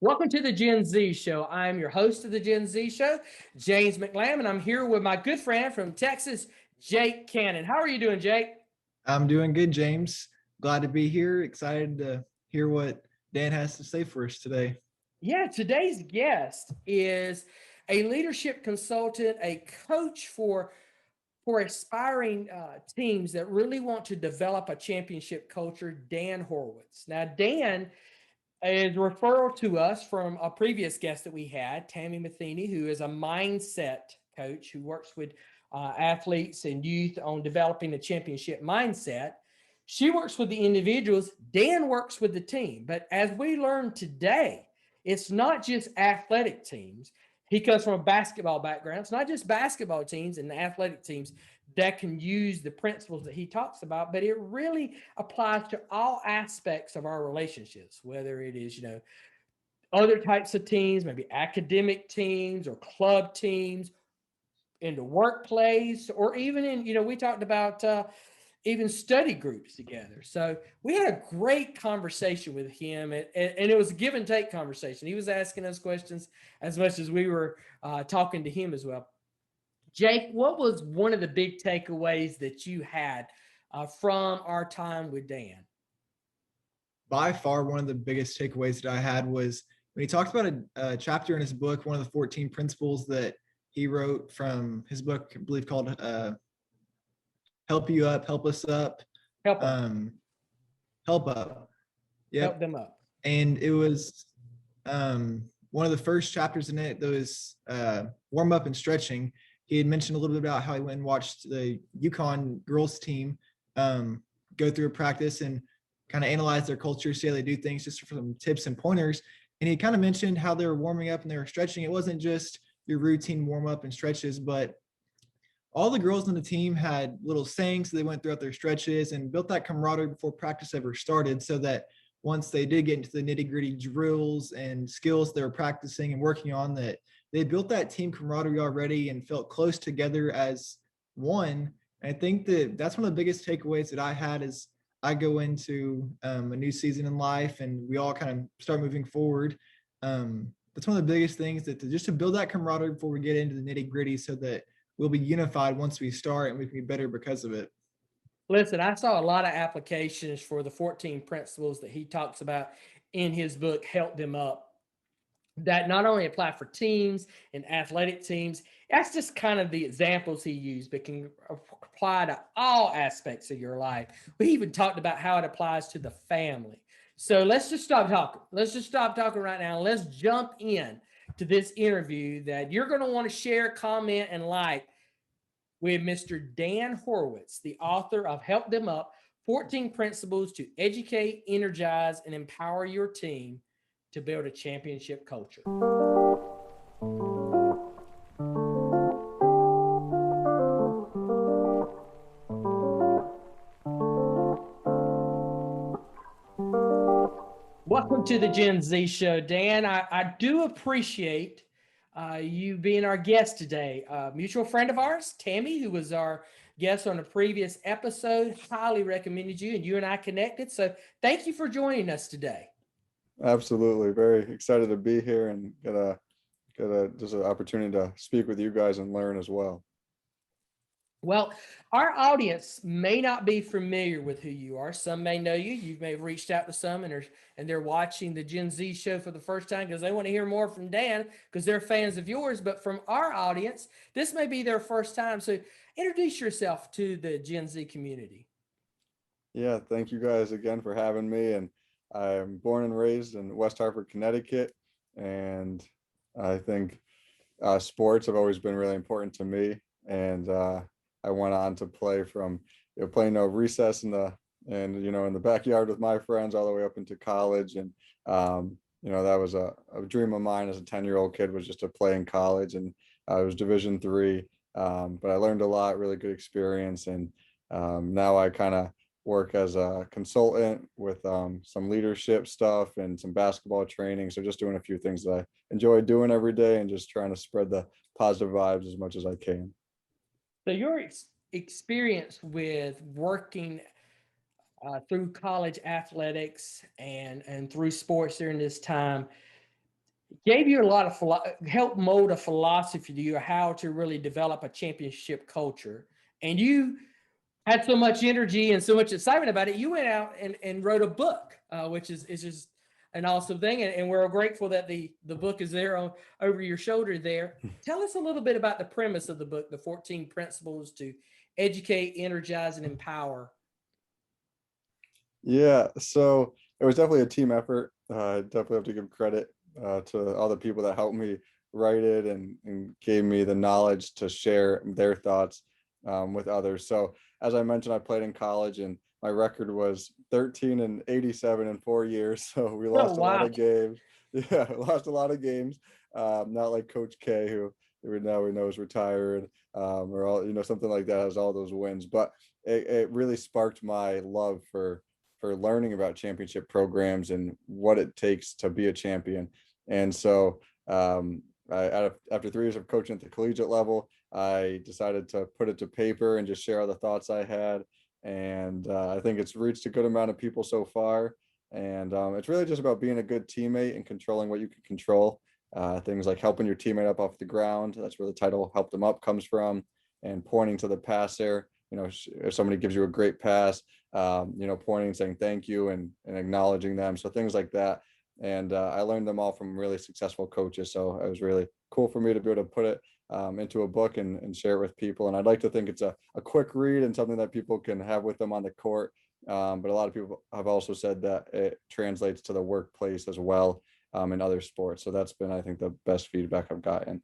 Welcome to the Gen Z Show. I'm your host of the Gen Z Show, James McLamb, and I'm here with my good friend from Texas, Jake Cannon. How are you doing, Jake? I'm doing good, James. Glad to be here. Excited to hear what Dan has to say for us today. Yeah, today's guest is a leadership consultant, a coach for aspiring teams that really want to develop a championship culture, Dan Horwitz. Now, Dan is a referral to us from a previous guest that we had, Tammy Matheny, who is a mindset coach who works with athletes and youth on developing a championship mindset. She works with the individuals. Dan works with the team. But as we learned today, it's not just athletic teams. He comes from a basketball background. It's not just basketball teams and athletic teams that can use the principles that he talks about, but it really applies to all aspects of our relationships, whether it is, other types of teams, maybe academic teams or club teams, in the workplace, or even in, we talked about even study groups together. So we had a great conversation with him, and it was a give and take conversation. He was asking us questions as much as we were talking to him as well. Jake, what was one of the big takeaways that you had from our time with Dan? By far, one of the biggest takeaways that I had was when he talked about a chapter in his book, one of the 14 principles that he wrote from his book, I believe called Help You Up, Help Us Up. Help them. Help Up. Yep. Help them up. And it was one of the first chapters in it that was warm up and stretching. He had mentioned a little bit about how he went and watched the UConn girls team go through a practice and kind of analyze their culture, see how they do things, just for some tips and pointers. And he kind of mentioned how they were warming up and they were stretching. It wasn't just your routine warm up and stretches, but all the girls on the team had little sayings. So they went throughout their stretches and built that camaraderie before practice ever started, so that once they did get into the nitty gritty drills and skills they were practicing and working on, that they built that team camaraderie already and felt close together as one. And I think that that's one of the biggest takeaways that I had as I go into a new season in life and we all kind of start moving forward. That's one of the biggest things, that just to build that camaraderie before we get into the nitty gritty, so that we'll be unified once we start and we can be better because of it. Listen, I saw a lot of applications for the 14 principles that he talks about in his book, Help Them Up, that not only apply for teams and athletic teams. That's just kind of the examples he used, but can apply to all aspects of your life. We even talked about how it applies to the family. So let's just stop talking. Let's just stop talking right now. And let's jump in to this interview that you're going to want to share, comment, and like with Mr. Dan Horwitz, the author of Help Them Up, 14 Principles to Educate, Energize, and Empower Your Team to Build a Championship Culture. Welcome to the Gen Z Show, Dan. I do appreciate you being our guest today. A mutual friend of ours, Tammy, who was our guest on a previous episode, highly recommended you, and you and I connected. So thank you for joining us today. Absolutely. Very excited to be here and get a just an opportunity to speak with you guys and learn as well. Well, our audience may not be familiar with who you are. Some may know you. You may have reached out to some and they're watching the Gen Z Show for the first time because they want to hear more from Dan because they're fans of yours. But from our audience, this may be their first time. So introduce yourself to the Gen Z community. Yeah, thank you guys again for having me. And I'm born and raised in West Hartford, Connecticut. And I think sports have always been really important to me. And I went on to play from playing recess in the backyard with my friends all the way up into college. And that was a dream of mine as a 10-year-old kid, was just to play in college. And I was Division III, but I learned a lot, really good experience. And now I kind of work as a consultant with some leadership stuff and some basketball training. So just doing a few things that I enjoy doing every day and just trying to spread the positive vibes as much as I can. So your experience with working through college athletics and through sports during this time, gave you a lot of help mold a philosophy to you how to really develop a championship culture. And you had so much energy and so much excitement about it, you went out and wrote a book, which is just an awesome thing. And we're grateful that the book is there over your shoulder there. Tell us a little bit about the premise of the book, the 14 principles to educate, energize, and empower. Yeah, so it was definitely a team effort. I definitely have to give credit to all the people that helped me write it and gave me the knowledge to share their thoughts with others. So as I mentioned, I played in college and my record was 13-87 in 4 years. So we Oh, lost a lot wow. of games. Yeah, lost a lot of games. Not like Coach K, who now we know is retired, or all, something like that has all those wins. But it really sparked my love for learning about championship programs and what it takes to be a champion. And so after 3 years of coaching at the collegiate level, I decided to put it to paper and just share all the thoughts I had. And I think it's reached a good amount of people so far. And it's really just about being a good teammate and controlling what you can control. Things like helping your teammate up off the ground. That's where the title "Help Them Up" comes from. And pointing to the passer. If somebody gives you a great pass, pointing, saying thank you and acknowledging them. So things like that. And I learned them all from really successful coaches. So it was really cool for me to be able to put it into a book and share it with people. And I'd like to think it's a quick read and something that people can have with them on the court. But a lot of people have also said that it translates to the workplace as well in other sports. So that's been, I think, the best feedback I've gotten.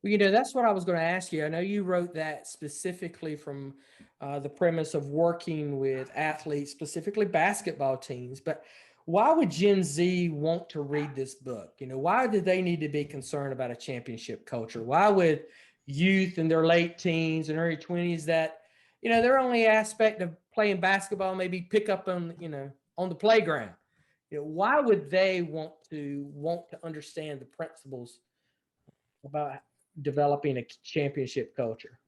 Well, that's what I was going to ask you. I know you wrote that specifically from the premise of working with athletes, specifically basketball teams. But why would Gen Z want to read this book? Why do they need to be concerned about a championship culture? Why would youth in their late teens and early 20s that, their only aspect of playing basketball maybe pick up on the playground? Why would they want to understand the principles about developing a championship culture?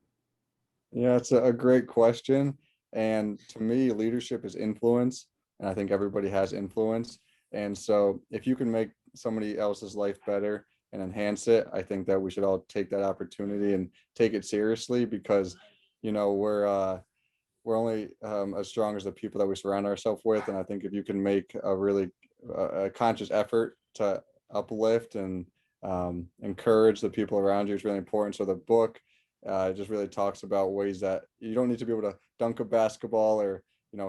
Yeah, it's a great question. And to me, leadership is influence. And I think everybody has influence. And so if you can make somebody else's life better and enhance it, I think that we should all take that opportunity and take it seriously because, we're only as strong as the people that we surround ourselves with. And I think if you can make a really a conscious effort to uplift and encourage the people around you, it's really important. So the book just really talks about ways that you don't need to be able to dunk a basketball or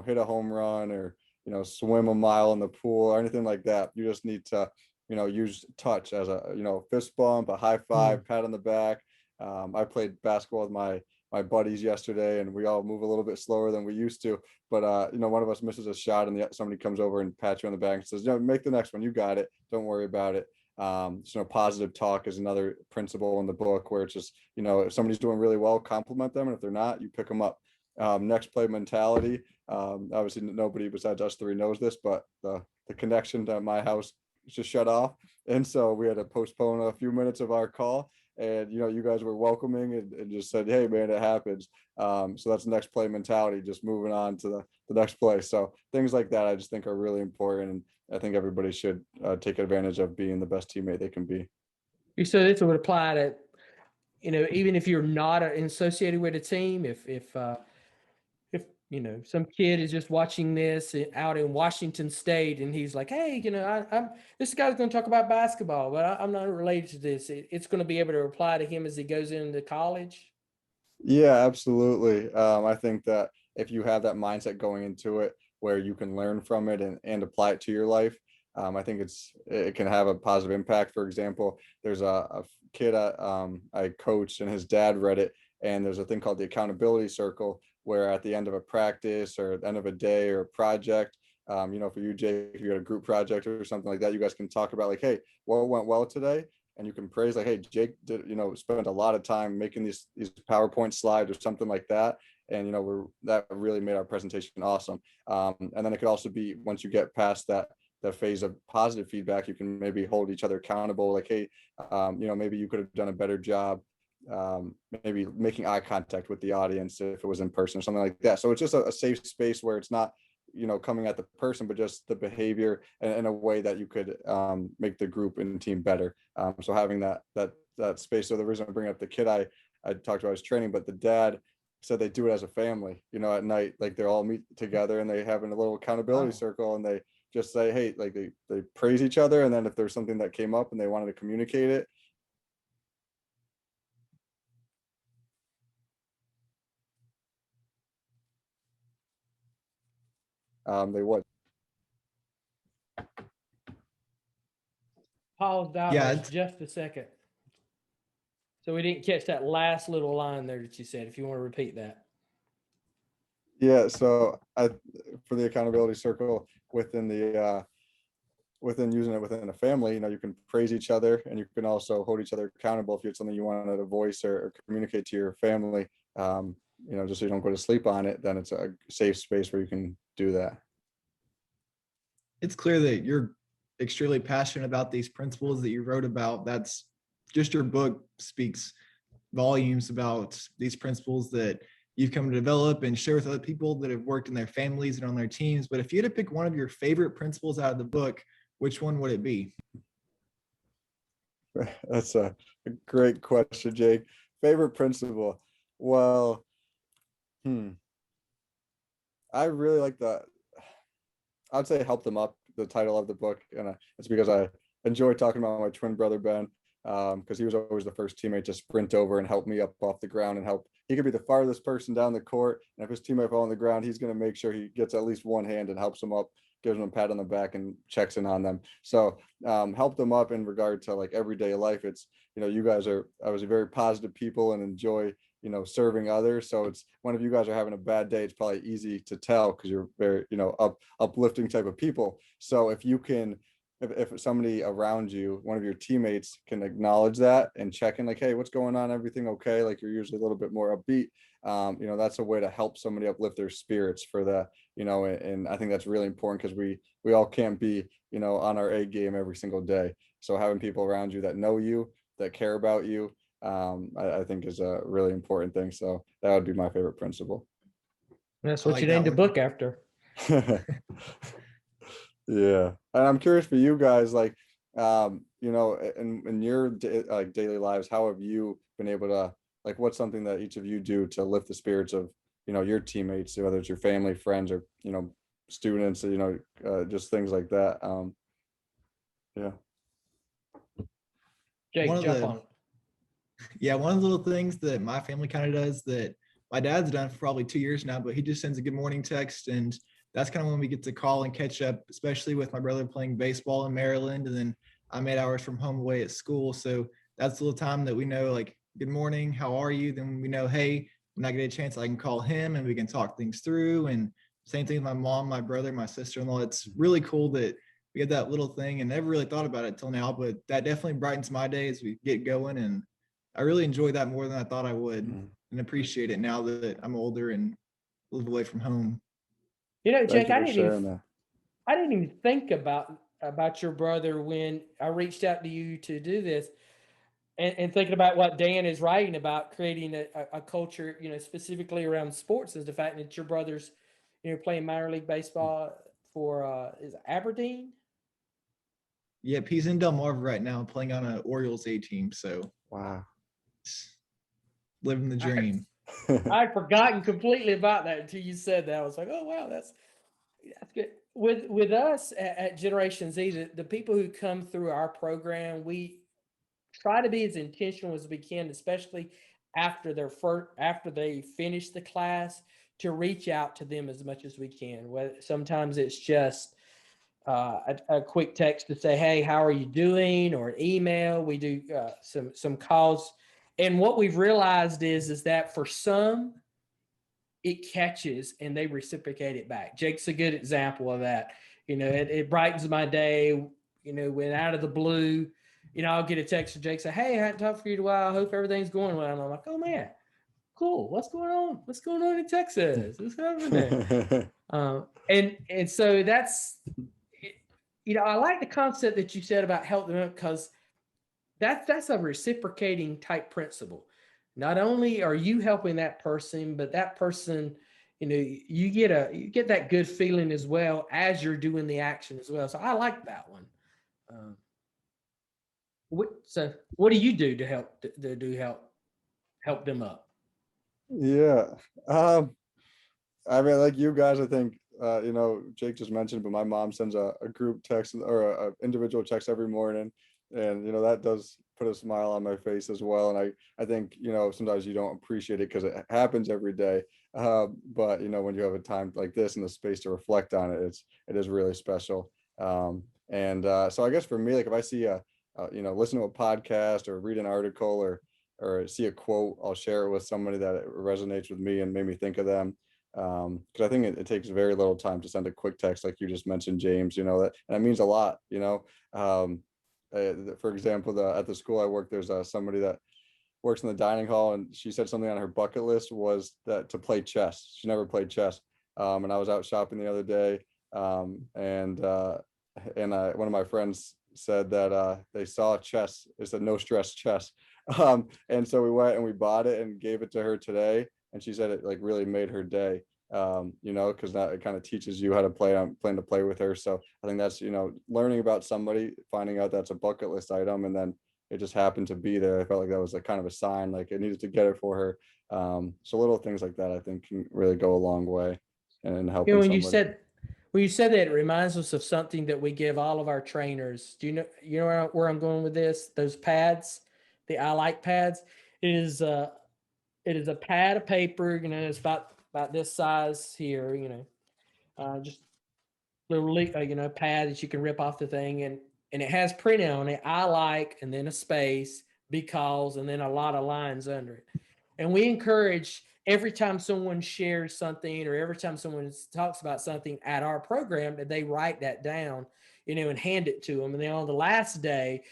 hit a home run or swim a mile in the pool or anything like that. You just need to use touch as a fist bump, a high five, pat on the back. I played basketball with my buddies yesterday and we all move a little bit slower than we used to, but one of us misses a shot and somebody comes over and pats you on the back and says, make the next one, you got it, don't worry about it. Positive talk is another principle in the book where it's just if somebody's doing really well, compliment them, and if they're not, you pick them up. Next play mentality, obviously nobody besides us three knows this, but the connection to my house just shut off, and so we had to postpone a few minutes of our call. And you guys were welcoming and just said, hey man, it happens. So that's next play mentality, just moving on to the next play. So things like that I just think are really important, and I think everybody should take advantage of being the best teammate they can be. So this would apply to even if you're not associated with a team, if some kid is just watching this out in Washington State and he's like, hey, I'm this guy's going to talk about basketball, but I'm not related to this. It's going to be able to apply to him as he goes into college. Yeah, absolutely. I think that if you have that mindset going into it where you can learn from it and apply it to your life, I think it can have a positive impact. For example, there's a kid I coached and his dad read it, and there's a thing called the accountability circle where at the end of a practice or at the end of a day or a project, for you, Jake, if you had a group project or something like that, you guys can talk about like, hey, what went well today? And you can praise like, hey, Jake did, spent a lot of time making these PowerPoint slides or something like that. And, that really made our presentation awesome. And then it could also be once you get past that phase of positive feedback, you can maybe hold each other accountable. Like, hey, maybe you could have done a better job, maybe making eye contact with the audience if it was in person or something like that. So it's just a safe space where it's not, coming at the person, but just the behavior in a way that you could make the group and team better. So having that space. So the reason I bring up the kid I talked about his training, but the dad said they do it as a family, at night, like they all meet together and they have a little accountability circle, and they just say, hey, like they praise each other. And then if there's something that came up and they wanted to communicate it, they would. Paused out Yeah, just a second. So we didn't catch that last little line there that you said, if you want to repeat that. Yeah. So for the accountability circle within within using it within a family, you can praise each other, and you can also hold each other accountable if you had something you wanted to voice or communicate to your family, just so you don't go to sleep on it, then it's a safe space where you can do that. it's clear that you're extremely passionate about these principles that you wrote about. That's just, your book speaks volumes about these principles that you've come to develop and share with other people that have worked in their families and on their teams. But if you had to pick one of your favorite principles out of the book, which one would it be? That's a great question, Jake. Favorite principle? Well, I really like I'd say help them up, the title of the book. And it's because I enjoy talking about my twin brother, Ben, because he was always the first teammate to sprint over and help me up off the ground and help. He could be the farthest person down the court, and if his teammate fell on the ground, he's going to make sure he gets at least one hand and helps him up, gives them a pat on the back and checks in on them. So help them up in regard to like everyday life. It's, you guys are obviously very positive people and enjoy, serving others. So it's, when if you guys are having a bad day, it's probably easy to tell because you're very, uplifting type of people. So if you can, if somebody around you, one of your teammates can acknowledge that and check in like, hey, what's going on? Everything okay? Like you're usually a little bit more upbeat. That's a way to help somebody uplift their spirits for the, and I think that's really important because we all can't be, on our A game every single day. So having people around you that know you, that care about you, I think is a really important thing. So that would be my favorite principle. That's I what like you that named the one. book after. Yeah. And I'm curious for you guys, like, in your like daily lives, how have you been able to, like, what's something that each of you do to lift the spirits of, your teammates, whether it's your family, friends, or, students, just things like that. Yeah. Jake, One of jump the- on it. Yeah, one of the little things that my family kind of does that my dad's done for probably 2 years now, but he just sends a good morning text. And that's kind of when we get to call and catch up, especially with my brother playing baseball in Maryland. And then I'm 8 hours from home away at school. So that's the little time that we know, like, good morning, how are you? Then we know, hey, when I get a chance, I can call him and we can talk things through. And same thing with my mom, my brother, my sister-in-law. It's really cool that we had that little thing and never really thought about it till now, but that definitely brightens my day as we get going. And I really enjoy that more than I thought I would, and appreciate it now that I'm older and live away from home. Thank Jake, you I for didn't sharing even that. I didn't even think about your brother when I reached out to you to do this, and thinking about what Dan is writing about, creating a culture, specifically around sports, is the fact that your brother's, playing minor league baseball for is it Aberdeen? Yep, he's in Delmarva right now playing on an Orioles A team. So Wow. living the dream. I'd forgotten completely about that until you said that. I was like, oh wow, that's good. With us at Generation Z, the people who come through our program, we try to be as intentional as we can, especially after after they finish the class, to reach out to them as much as we can. Sometimes it's just a quick text to say, hey, how are you doing? Or an email. We do some calls. And what we've realized is that for some, it catches and they reciprocate it back. Jake's a good example of that. It brightens my day, when out of the blue, I'll get a text from Jake, say, hey, I hadn't talked for you in a while. I hope everything's going well. And I'm like, oh man, cool. What's going on? What's going on in Texas? What's happening there? And so that's, I like the concept that you said about help them, because that's a reciprocating type principle. Not only are you helping that person, but that person you get that good feeling as well as you're doing the action as well. So I like that one. So what do you do to help them up? Yeah. I mean, like you guys, I think, Jake just mentioned, but my mom sends a group text or a individual text every morning. And, that does put a smile on my face as well. And I think, sometimes you don't appreciate it because it happens every day. But, when you have a time like this and the space to reflect on it, it is really special. So I guess for me, like if I see listen to a podcast or read an article or see a quote, I'll share it with somebody that it resonates with me and made me think of them. Because I think it takes very little time to send a quick text, like you just mentioned, James. That means a lot. For example, at the school I work, there's somebody that works in the dining hall, and she said something on her bucket list was that to play chess. She never played chess. And I was out shopping the other day, one of my friends said that they saw chess. It said no stress chess. And so we went and we bought it and gave it to her today. And she said it like really made her day, because now it kind of teaches you how to play. I'm planning to play with her. So I think that's, learning about somebody, finding out that's a bucket list item, and then it just happened to be there. I felt like that was a kind of a sign, like I needed to get it for her. So little things like that, I think, can really go a long way in helping When somebody. you said that, it reminds us of something that we give all of our trainers. Do you know where I'm going with this? Those pads, the I like pads. It is a pad of paper. It's about this size here. Just little pad that you can rip off the thing, and it has printed on it I like, and then a space, because, and then a lot of lines under it. And we encourage every time someone shares something or every time someone talks about something at our program that they write that down, and hand it to them. And then on the last day,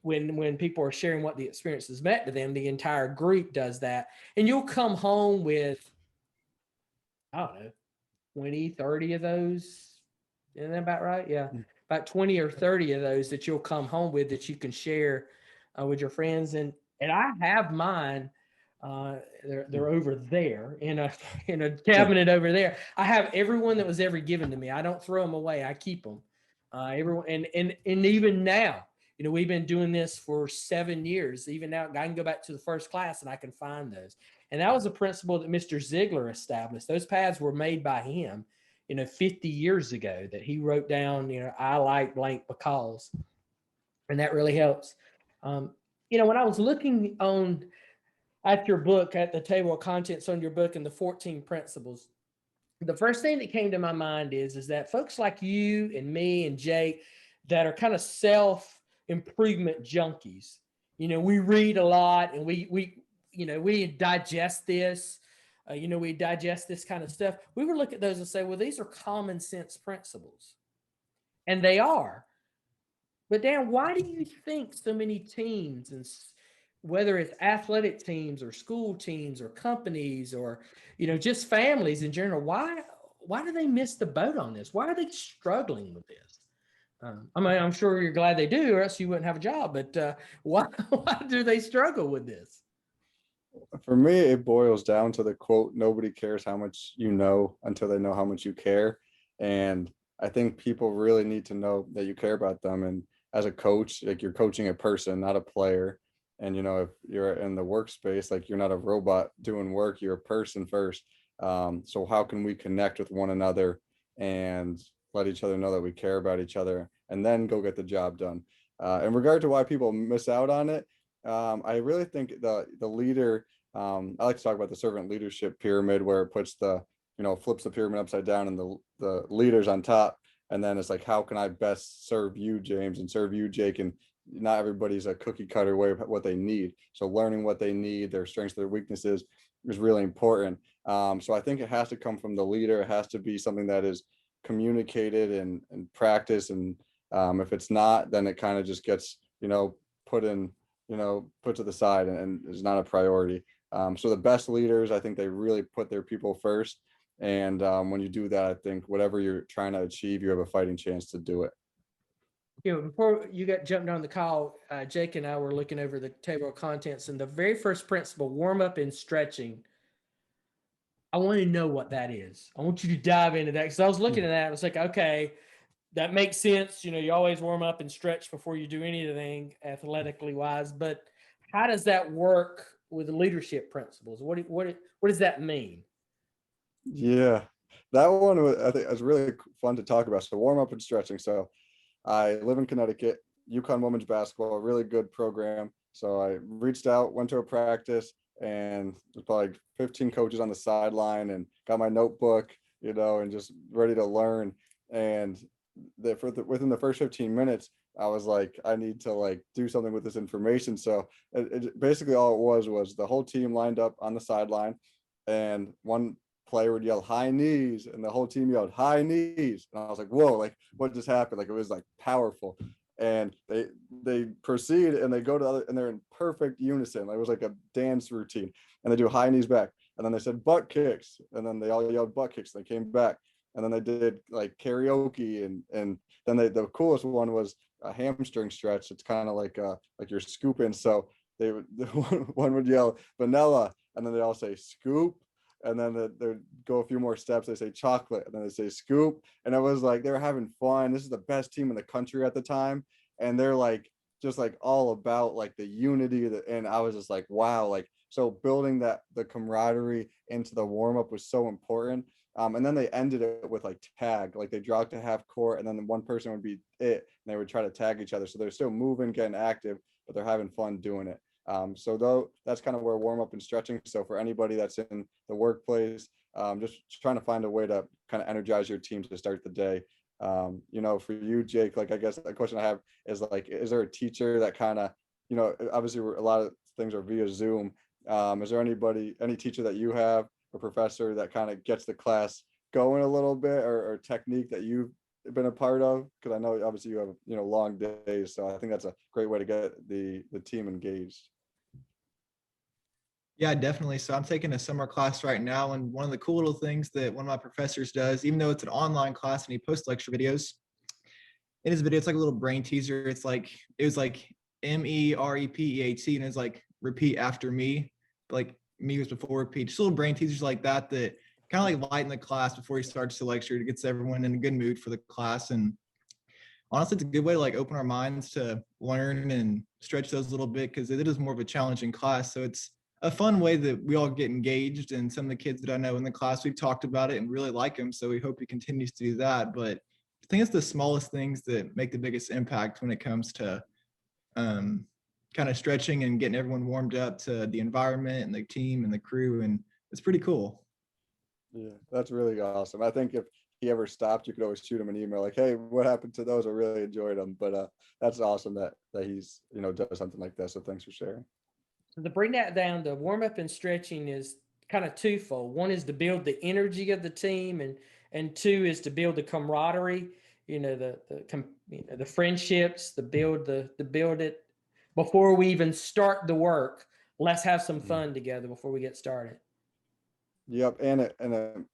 when people are sharing what the experience has meant to them, the entire group does that. And you'll come home with, I don't know, 20, 30 of those. Isn't that about right? Yeah. About 20 or 30 of those that you'll come home with that you can share with your friends. And I have mine. They're over there in a cabinet over there. I have everyone that was ever given to me. I don't throw them away. I keep them. Everyone, and even now, we've been doing this for 7 years. Even now, I can go back to the first class and I can find those. And that was a principle that Mr. Ziegler established. Those pads were made by him, 50 years ago, that he wrote down, I like blank because, and that really helps. When I was looking at your book, at the table of contents on your book and the 14 principles, the first thing that came to my mind is that folks like you and me and Jake that are kind of self-improvement junkies, we read a lot and we digest this. We digest this kind of stuff. We would look at those and say, well, these are common sense principles. And they are. But Dan, why do you think so many teams, and whether it's athletic teams or school teams or companies or, just families in general, why do they miss the boat on this? Why are they struggling with this? I'm sure you're glad they do, or else you wouldn't have a job. But why do they struggle with this? For me, it boils down to the quote, nobody cares how much you know until they know how much you care. And I think people really need to know that you care about them. And as a coach, like you're coaching a person, not a player. And, if you're in the workspace, like you're not a robot doing work, you're a person first. So how can we connect with one another and let each other know that we care about each other and then go get the job done? In regard to why people miss out on it, I really think the leader, I like to talk about the servant leadership pyramid, where it puts flips the pyramid upside down and the leaders on top. And then it's like, how can I best serve you, James, and serve you, Jake? And not everybody's a cookie cutter way of what they need. So learning what they need, their strengths, their weaknesses is really important. So I think it has to come from the leader. It has to be something that is communicated and practice. And if it's not, then it kind of just gets, put to the side and is not a priority. So the best leaders, I think they really put their people first. And when you do that, I think whatever you're trying to achieve, you have a fighting chance to do it. Before you got jumped on the call, Jake and I were looking over the table of contents, and the very first principle, warm up and stretching, I want to know what that is. I want you to dive into that because I was looking at that. I was like, okay, that makes sense. You always warm up and stretch before you do anything athletically wise. But how does that work with the leadership principles? What does that mean? Yeah, that one was, I think, was really fun to talk about. So warm up and stretching. So I live in Connecticut, UConn women's basketball, a really good program. So I reached out, went to a practice, and there's probably like 15 coaches on the sideline, and got my notebook, and just ready to learn. And within the first 15 minutes, I was like, I need to like do something with this information. So basically all it was the whole team lined up on the sideline, and one player would yell high knees, and the whole team yelled high knees, and I was like, whoa, like what just happened? Like it was like powerful. And they proceed and they go to other, and they're in perfect unison. It was like a dance routine, and they do high knees back, and then they said butt kicks, and then they all yelled butt kicks, and they came back, and then they did like karaoke, and then the coolest one was a hamstring stretch. It's kind of like you're scooping. So one would yell vanilla, and then they all say scoop, and then they go a few more steps. They say chocolate, and then they say scoop. And it was like they were having fun. This is the best team in the country at the time, and they're like just like all about like the unity. And I was just like, wow, like so building the camaraderie into the warm up was so important. And then they ended it with like tag, like they dropped to half court, and then the one person would be it, and they would try to tag each other. So they're still moving, getting active, but they're having fun doing it. So though that's kind of where warm up and stretching. So for anybody that's in the workplace, just trying to find a way to kind of energize your team to start the day. For you, Jake, like I guess the question I have is like, is there a teacher that kind of, obviously a lot of things are via Zoom. Is there any teacher that you have, a professor that kind of gets the class going a little bit, or technique that you've been a part of? Because I know obviously you have long days, so I think that's a great way to get the team engaged. Yeah, definitely. So I'm taking a summer class right now, and one of the cool little things that one of my professors does, even though it's an online class and he posts lecture videos, in his video, it's like a little brain teaser. It was like MEREPEAT, and it's like repeat after me. Like me was before repeat. Just little brain teasers like that kind of like lighten the class before he starts the lecture. It gets everyone in a good mood for the class. And honestly, it's a good way to like open our minds to learn and stretch those a little bit, because it is more of a challenging class. So it's a fun way that we all get engaged. And some of the kids that I know in the class, we've talked about it and really like him. So we hope he continues to do that. But I think it's the smallest things that make the biggest impact when it comes to kind of stretching and getting everyone warmed up to the environment and the team and the crew. And it's pretty cool. Yeah, that's really awesome. I think if he ever stopped, you could always shoot him an email like, hey, what happened to those? I really enjoyed them. But that's awesome that he's does something like that. So thanks for sharing. So to bring that down, the warm up and stretching is kind of twofold. One is to build the energy of the team, and two is to build the camaraderie. The friendships, the build it before we even start the work. Let's have some fun together before we get started. Yep, and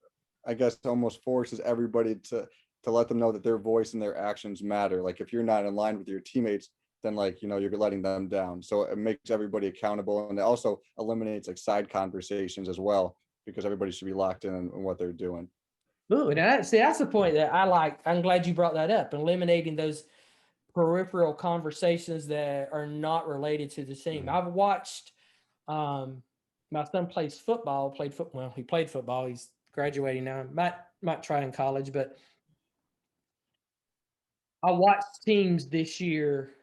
I guess almost forces everybody to let them know that their voice and their actions matter. Like if you're not in line with your teammates, then you're letting them down. So it makes everybody accountable, and it also eliminates like side conversations as well, because everybody should be locked in on what they're doing. Ooh, that's the point that I like. I'm glad you brought that up. Eliminating those peripheral conversations that are not related to the team. I've watched. My son played football. Well, he played football. He's graduating now. Might try in college, but I watched teams this year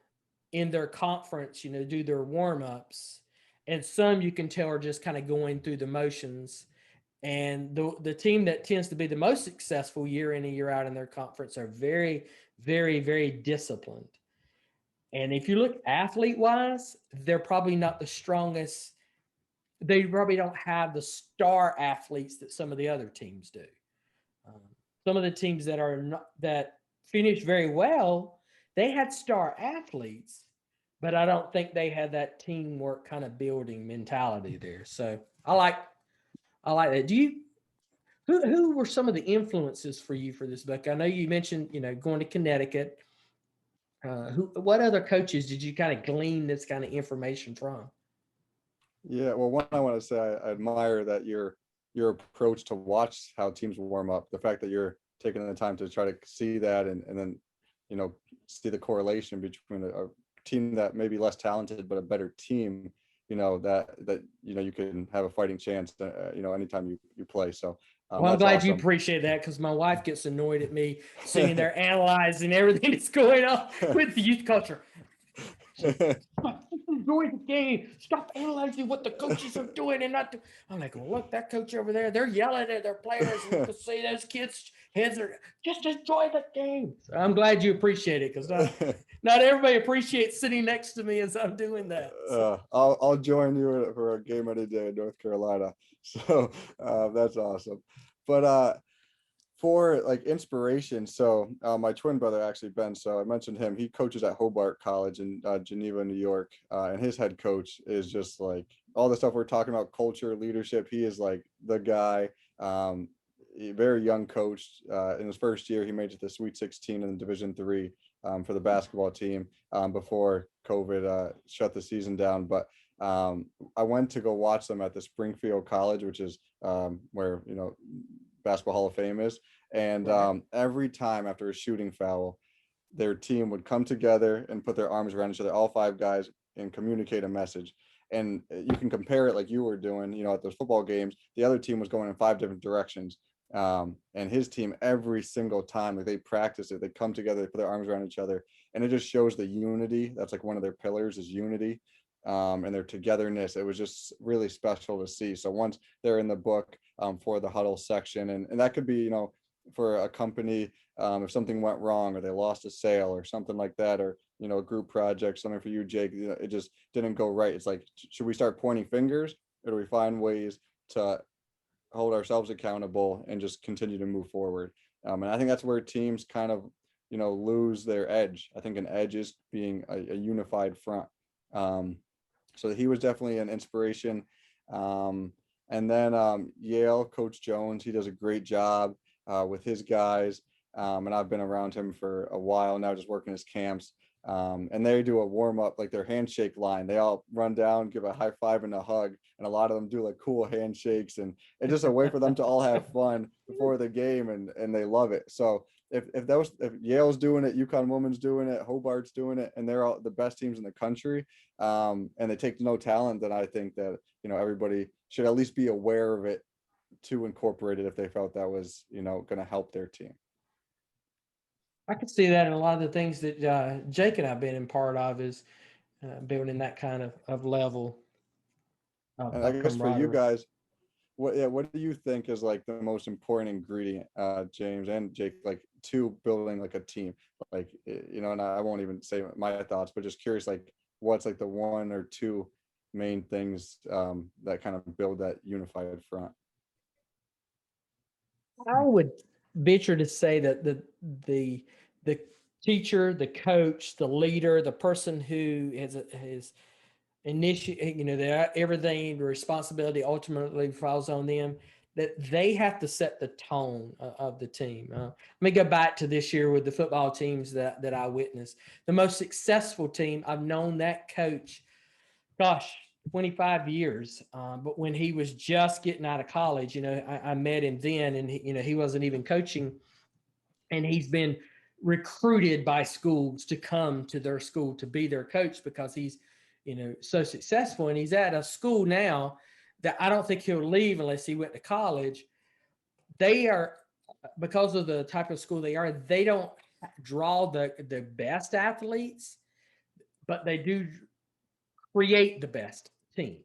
in their conference, do their warm-ups, and some you can tell are just kind of going through the motions. And the team that tends to be the most successful year in and year out in their conference are very, very, very disciplined. And if you look athlete-wise, they're probably not the strongest. They probably don't have the star athletes that some of the other teams do. Some of the teams that finish very well, they had star athletes, but I don't think they had that teamwork kind of building mentality there. So I like that. Who were some of the influences for you for this book? I know you mentioned, going to Connecticut. What other coaches did you kind of glean this kind of information from? Yeah, well, one, I want to say I admire that you're your approach to watch how teams warm up, the fact that you're taking the time to try to see that and then, you know, see the correlation between a team that may be less talented, but a better team, you know, that, you know, you can have a fighting chance, you know, anytime you play. So Well, I'm that's glad you awesome. appreciate that, because my wife gets annoyed at me sitting there analyzing everything that's going on with the youth culture. Stop, enjoy the game. Stop analyzing what the coaches are doing and not. I'm like, well, look, that coach over there, they're yelling at their players. And you can see those kids' heads are just enjoy the game. So I'm glad you appreciate it, because not everybody appreciates sitting next to me as I'm doing that. So. I'll join you for a game any day in North Carolina. So that's awesome. But for like inspiration, so my twin brother, actually Ben, so I mentioned him, he coaches at Hobart College in Geneva, New York, and his head coach is just like all the stuff we're talking about, culture, leadership. He is like the guy. Very young coach. In his first year, he made it to the Sweet 16 in Division III for the basketball team before COVID shut the season down. But I went to go watch them at the Springfield College, which is where, you know, Basketball Hall of Fame is. And every time after a shooting foul, their team would come together and put their arms around each other, all 5 guys, and communicate a message. And you can compare it like you were doing, you know, at those football games. The other team was going in 5 different directions. And his team, every single time, like, they practice it, they come together, they put their arms around each other, and it just shows the unity. That's like one of their pillars, is unity, and their togetherness. It was just really special to see. So once they're in the book for the huddle section, and that could be, you know, for a company, if something went wrong or they lost a sale or something like that, or, you know, a group project, something for you, Jake, you know, it just didn't go right. It's like, should we start pointing fingers, or do we find ways to hold ourselves accountable and just continue to move forward? And I think that's where teams kind of, you know, lose their edge. I think an edge is being a unified front. So he was definitely an inspiration. And then Yale, Coach Jones, he does a great job with his guys. And I've been around him for a while now, just working his camps. And they do a warm up, like their handshake line. They all run down, give a high five and a hug. And a lot of them do like cool handshakes. And it's just a way for them to all have fun before the game. And they love it. So if Yale's doing it, UConn women's doing it, Hobart's doing it, and they're all the best teams in the country, and they take no talent, then I think that, you know, everybody should at least be aware of it to incorporate it if they felt that was, you know, going to help their team. I could see that in a lot of the things that Jake and I've been in part of, is building that kind of level. And I guess for you guys, what do you think is like the most important ingredient, James and Jake, like to building like a team? Like, you know, and I won't even say my thoughts, but just curious, like what's like the 1 or 2 main things that kind of build that unified front? I would venture to say that the teacher, the coach, the leader, the person who has initiate, you know, that everything, the responsibility ultimately falls on them, that they have to set the tone of the team. Let me go back to this year with the football teams that I witnessed. The most successful team, I've known that coach, gosh, 25 years. But when he was just getting out of college, you know, I met him then, and you know, he wasn't even coaching, and he's been recruited by schools to come to their school to be their coach, because he's, you know, so successful. And he's at a school now that I don't think he'll leave unless he went to college. They are, because of the type of school they are, they don't draw the best athletes, but they do create the best team.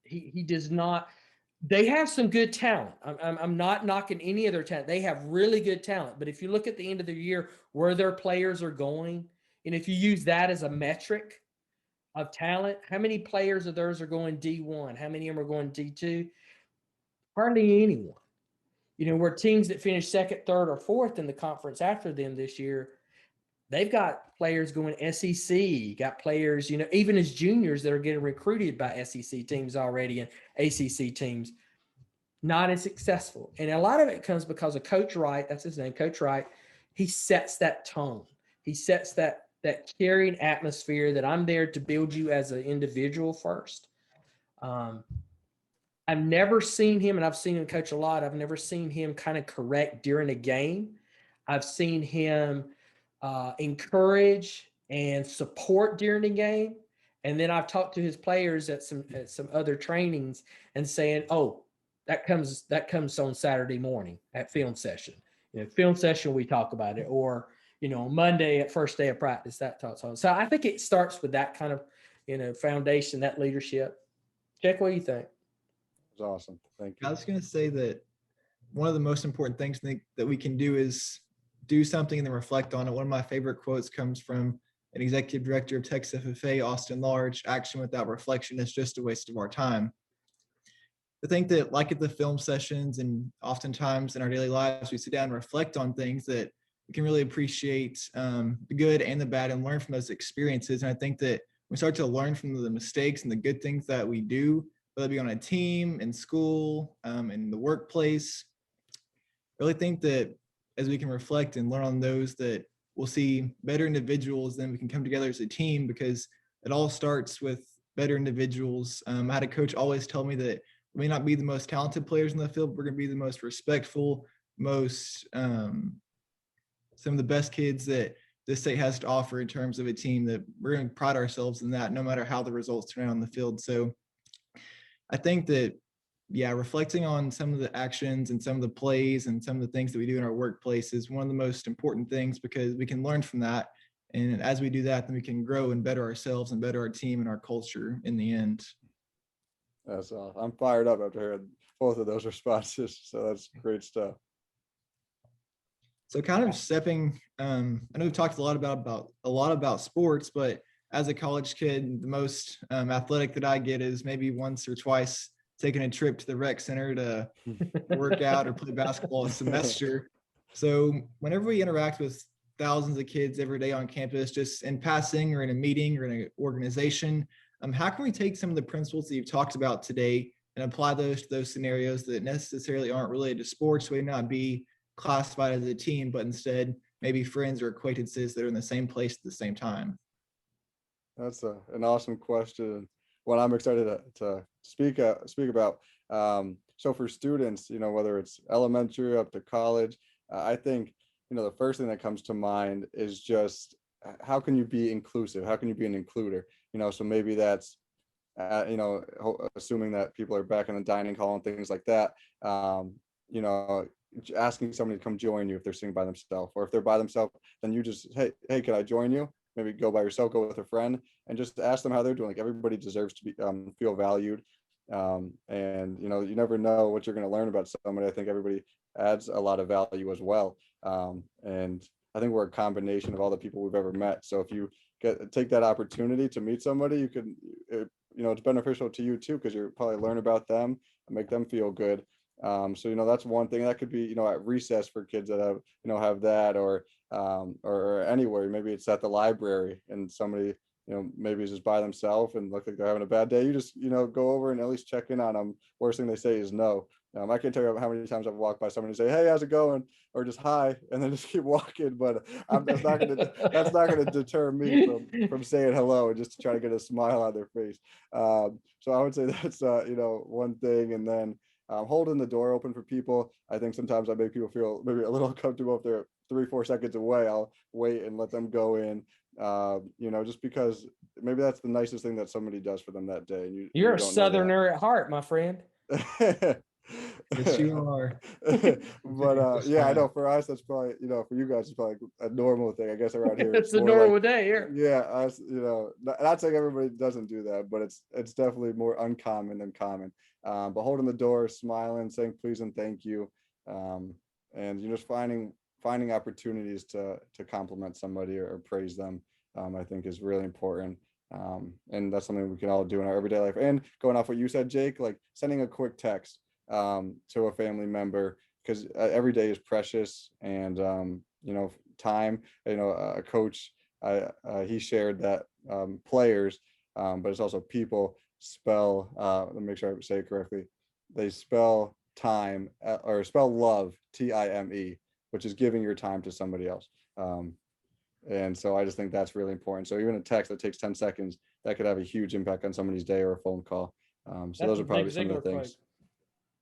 He does not. They have some good talent. I'm not knocking any of their talent. They have really good talent. But if you look at the end of the year where their players are going, and if you use that as a metric of talent, how many players of theirs are going D1? How many of them are going D2? Hardly anyone. You know, where teams that finish second, third, or fourth in the conference after them this year, they've got players going SEC, got players, you know, even as juniors that are getting recruited by SEC teams already and ACC teams, not as successful. And a lot of it comes because of Coach Wright, that's his name, Coach Wright. He sets that tone. He sets that caring atmosphere that I'm there to build you as an individual first. I've never seen him, and I've seen him coach a lot. I've never seen him kind of correct during a game. I've seen him encourage and support during the game. And then I've talked to his players at some other trainings and saying, "Oh, that comes on Saturday morning at film session. Film session we talk about it, or Monday at first day of practice that talks on." So I think it starts with that kind of foundation, that leadership. Jack, what do you think? It's awesome. Thank you. I was going to say that one of the most important things that we can do is do something and then reflect on it. One of my favorite quotes comes from an executive director of Texas FFA, Austin Large: "Action without reflection is just a waste of our time." I think that, like at the film sessions and oftentimes in our daily lives, we sit down and reflect on things that we can really appreciate, the good and the bad, and learn from those experiences. And I think that we start to learn from the mistakes and the good things that we do, whether it be on a team, in school, in the workplace. I really think that as we can reflect and learn on those, that we'll see better individuals, then we can come together as a team, because it all starts with better individuals. I had a coach always tell me that we may not be the most talented players in the field, but we're going to be the most respectful, some of the best kids that this state has to offer in terms of a team, that we're going to pride ourselves in that no matter how the results turn out on the field. So I think that, yeah, reflecting on some of the actions and some of the plays and some of the things that we do in our workplace is one of the most important things, because we can learn from that. And as we do that, then we can grow and better ourselves and better our team and our culture in the end. That's awesome. I'm fired up after hearing both of those responses. So that's great stuff. So kind of stepping, I know we've talked a lot about sports, but as a college kid, the most athletic that I get is maybe once or twice taking a trip to the rec center to work out or play basketball a semester. So whenever we interact with thousands of kids every day on campus, just in passing or in a meeting or in an organization, how can we take some of the principles that you've talked about today and apply those to those scenarios that necessarily aren't related to sports? We may not be classified as a team, but instead maybe friends or acquaintances that are in the same place at the same time. That's an awesome question. What I'm excited to speak about. So for students, whether it's elementary up to college, I think, the first thing that comes to mind is just how can you be inclusive? How can you be an includer? So maybe that's, assuming that people are back in the dining hall and things like that, asking somebody to come join you if they're sitting by themselves, or if they're by themselves, then you just, hey, can I join you? Maybe go by yourself, go with a friend, and just ask them how they're doing. Like, everybody deserves to be feel valued. And you never know what you're going to learn about somebody. I think everybody adds a lot of value as well. And I think we're a combination of all the people we've ever met. So if you take that opportunity to meet somebody, you can, it's beneficial to you too, because you'll probably learn about them and make them feel good. So that's one thing. That could be at recess for kids that have that, or anywhere. Maybe it's at the library and somebody maybe is just by themselves and look like they're having a bad day. You just go over and at least check in on them. Worst thing they say is no. I can't tell you how many times I've walked by somebody and say, "Hey, how's it going?" or just "Hi," and then just keep walking. But that's not gonna deter me from saying hello and just to try to get a smile on their face. So I would say that's one thing. And then holding the door open for people. I think sometimes I make people feel maybe a little uncomfortable if they're 3-4 seconds away. I'll wait and let them go in. Just because maybe that's the nicest thing that somebody does for them that day. And You're a Southerner at heart, my friend. Yes, you are. But yeah, I know for us that's probably for you guys it's probably a normal thing. I guess around here It's a normal day here. Yeah, us, not saying everybody doesn't do that, but it's definitely more uncommon than common. But holding the door, smiling, saying please and thank you, and just finding opportunities to compliment somebody or praise them, I think is really important. And that's something we can all do in our everyday life. And going off what you said, Jake, like sending a quick text to a family member, because every day is precious. And time, a coach, he shared that players, but it's also people spell, let me make sure I say it correctly, they spell time or spell love TIME, which is giving your time to somebody else. And so I just think that's really important. So even a text that takes 10 seconds, that could have a huge impact on somebody's day, or a phone call. So those are probably some of the things.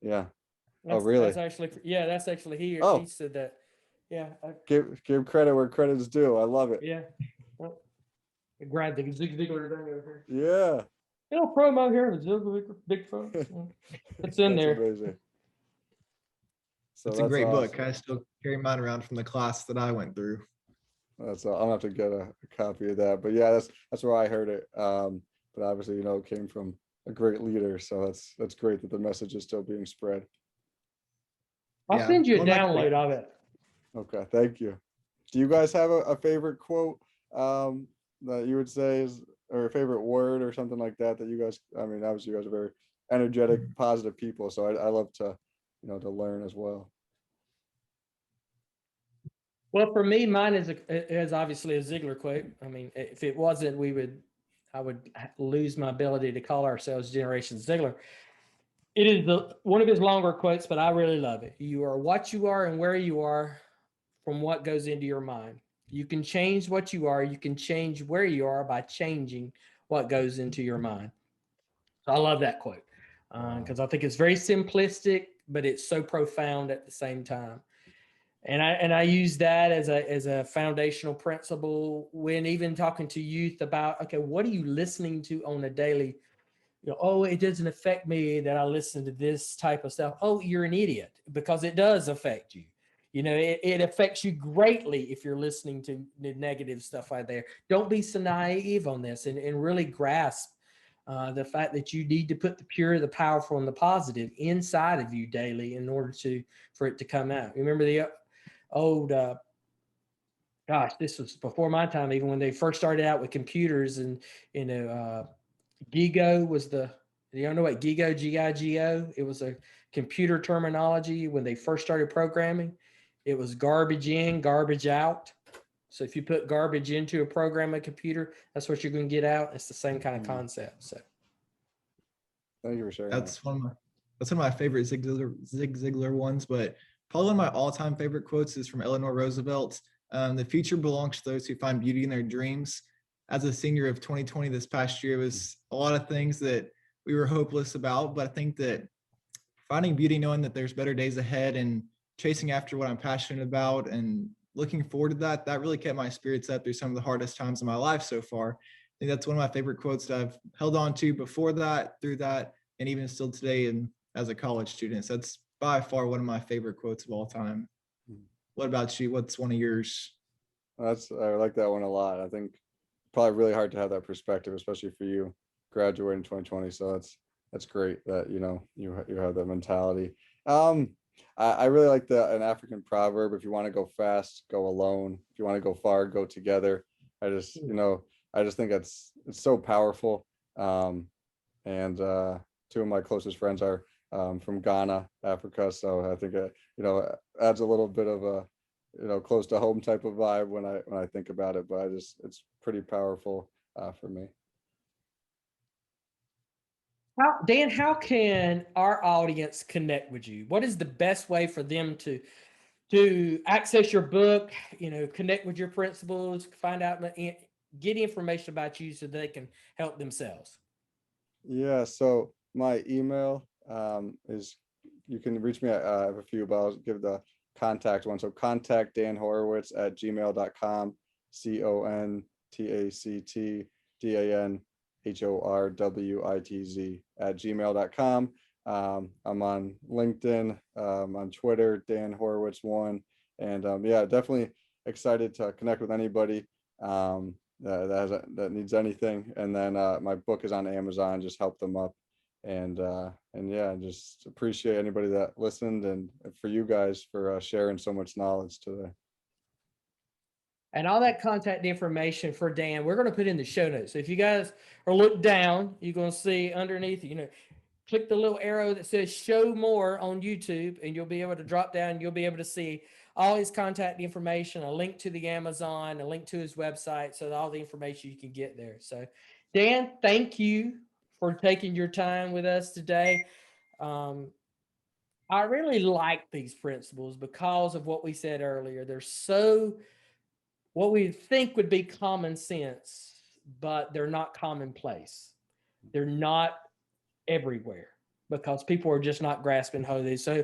Yeah. That's, really? That's actually, yeah, that's actually he. Oh. He said that. Yeah. Give credit where credit's due. I love it. Yeah. Well, grab the Zig Ziglar thing over here. Yeah. Little promo here with Ziglar, big folks. It's in That's there. amazing. So It's a that's great book. awesome. I still carry mine around from the class that I went through. That's I'll have to get a copy of that. But yeah, that's where I heard it. But obviously, it came from a great leader. So that's great that the message is still being spread. I'll Yeah, send you a one of my download of it. Okay, thank you. Do you guys have a favorite quote that you would say is, or a favorite word or something like that you guys, I mean, obviously you guys are very energetic, positive people. So I love to, to learn as well. Well, for me, mine is obviously a Ziegler quote. I mean, if it wasn't, I would lose my ability to call ourselves Generation Ziegler. It is one of his longer quotes, but I really love it. You are what you are and where you are from what goes into your mind. You can change what you are. You can change where you are by changing what goes into your mind. So I love that quote because I think it's very simplistic, but it's so profound at the same time. And I use that as a foundational principle when even talking to youth about, okay, what are you listening to on a daily? Oh, it doesn't affect me that I listen to this type of stuff. Oh, you're an idiot, because it does affect you. It affects you greatly if you're listening to the negative stuff out there. Don't be so naive on this and really grasp the fact that you need to put the pure, the powerful, and the positive inside of you daily in order for it to come out. Remember the old, gosh, this was before my time, even when they first started out with computers and, GIGO was you know what GIGO, G-I-G-O? It was a computer terminology when they first started programming. It was garbage in, garbage out. So if you put garbage into a program, a computer, that's what you're going to get out. It's the same kind of concept. So thank you for sharing That's one of my favorite Zig Ziglar ones, but probably one of my all-time favorite quotes is from Eleanor Roosevelt. The future belongs to those who find beauty in their dreams. As a senior of 2020 this past year, it was a lot of things that we were hopeless about, but I think that finding beauty, knowing that there's better days ahead and chasing after what I'm passionate about and looking forward to that really kept my spirits up through some of the hardest times in my life so far. I think that's one of my favorite quotes that I've held on to before that, through that, and even still today and as a college student. So that's by far one of my favorite quotes of all time. What about you? What's one of yours? I like that one a lot. I think probably really hard to have that perspective, especially for you graduating in 2020. So that's great that you have that mentality. I really like an African proverb: if you want to go fast, go alone. If you want to go far, go together. I just think it's so powerful. And two of my closest friends are from Ghana, Africa. So I think adds a little bit of a close to home type of vibe when I think about it. But it's pretty powerful for me. Dan, how can our audience connect with you? What is the best way for them to access your book, connect with your principles, find out, get information about you so they can help themselves? Yeah, so my email is, you can reach me at, I have a few, but I'll give the contact one. So contact Dan Horwitz at gmail.com, CONTACTDANHORWITZ at gmail.com. I'm on LinkedIn, on Twitter, Dan Horwitz 1. And yeah, definitely excited to connect with anybody that needs anything. And then my book is on Amazon. Just help them up. And yeah, just appreciate anybody that listened, and for you guys for sharing so much knowledge today. And all that contact information for Dan, we're going to put in the show notes. So if you guys are look down, you're going to see underneath, click the little arrow that says show more on YouTube, and you'll be able to drop down and you'll be able to see all his contact information, a link to the Amazon, a link to his website, so all the information you can get there. So Dan, thank you for taking your time with us today. I really like these principles because of what we said earlier. They're so what we think would be common sense, but they're not commonplace. They're not everywhere. because people are just not grasping hold of this. So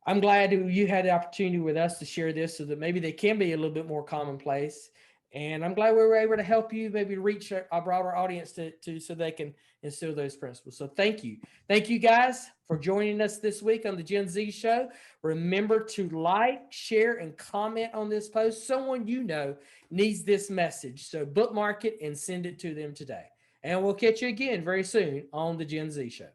I'm glad you had the opportunity with us to share this so that maybe they can be a little bit more commonplace. And I'm glad we were able to help you maybe reach a broader audience to so they can instill those principles. So thank you. Thank you guys for joining us this week on the Gen Z Show. Remember to like, share, and comment on this post. Someone you know needs this message. So bookmark it and send it to them today. And we'll catch you again very soon on the Gen Z Show.